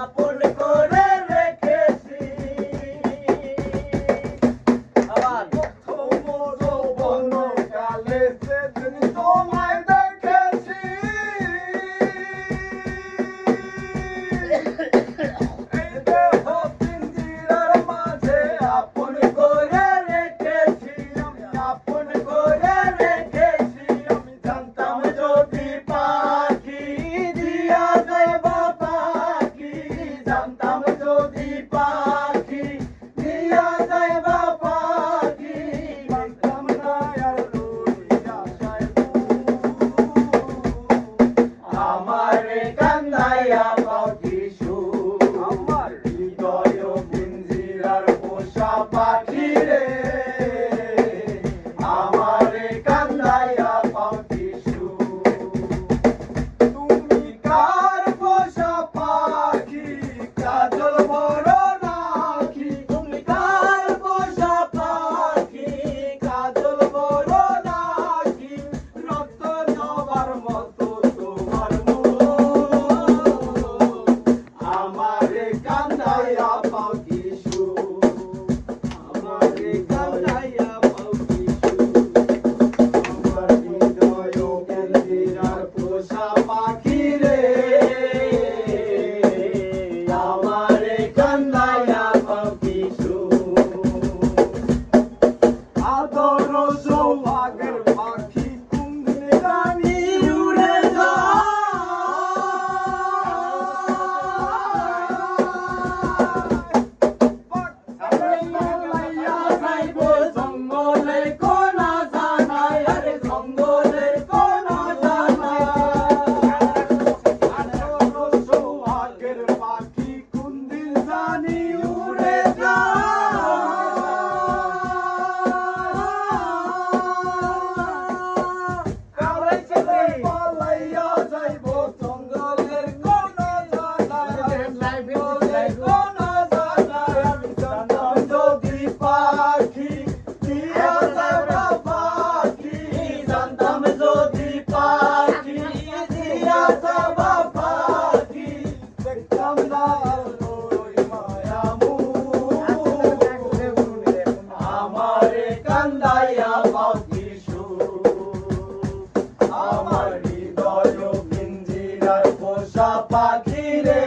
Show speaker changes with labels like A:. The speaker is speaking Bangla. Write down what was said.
A: আপন করে রেখেছি। আবার
B: কালে সেদিন তোমায় দেখেছি, এই দেহ পিঞ্জিরার মাঝে
A: আপন করে রেখেছি,
B: আমি আপন করে রেখেছি। আমি
A: জানতাম
B: জানতাম
A: যদি পাখি দিয়া যাইব পাখি, জানতাম যদি পাখি দিয়া যাইব পাখি,
B: জানতাম না আর রইয়া যাইব।
A: আমারে কান্দাইয়া পাখি সুর,
B: আমার
A: হৃদয় পিঞ্জিরার পোষা পাখি রে, আমারে কান্দাইয়া পাখি সুর।
B: তুমি কার পোষা পাখি, কাজল বড় নাকি?
A: তুমি কার পোষা পাখি, কাজল বড় নাকি,
B: রক্ত নবার মতো তোমার মুখ,
A: আমারে কান্দাইয়া পাখি সুর,
B: আমারে কান্দাইয়া পাখি
A: আমার হৃদয় পিঞ্জিরার পোষা পাখি রে, আমারে কান্দাইয়া পাখি সুর।
B: আদর সৌভাগের পাখি কুন্দিনে রানী
A: উড়ে লাইয়া যাইব জঙ্গলে কোনা জানাই, আরে জঙ্গলে কোনা জানাই।
B: আদর সৌভাগের পাখি কুন্দিন জানি উড়ে কারাই ছেলে পালাইয়া যাইব জঙ্গলের কোন জানায়, কোন জানায়। আমি জানতাম যদি পাখি দিয়া যাবা পাখি,
A: জানতাম যদি পাখি দিয়া যাবা পাখি,
B: দেখতাম না আর ওই মায়ামু।
A: আমারে কান্দাইয়া পাখি সুর, আমার হৃদয় পিঞ্জিরার পোষা পাখি রে,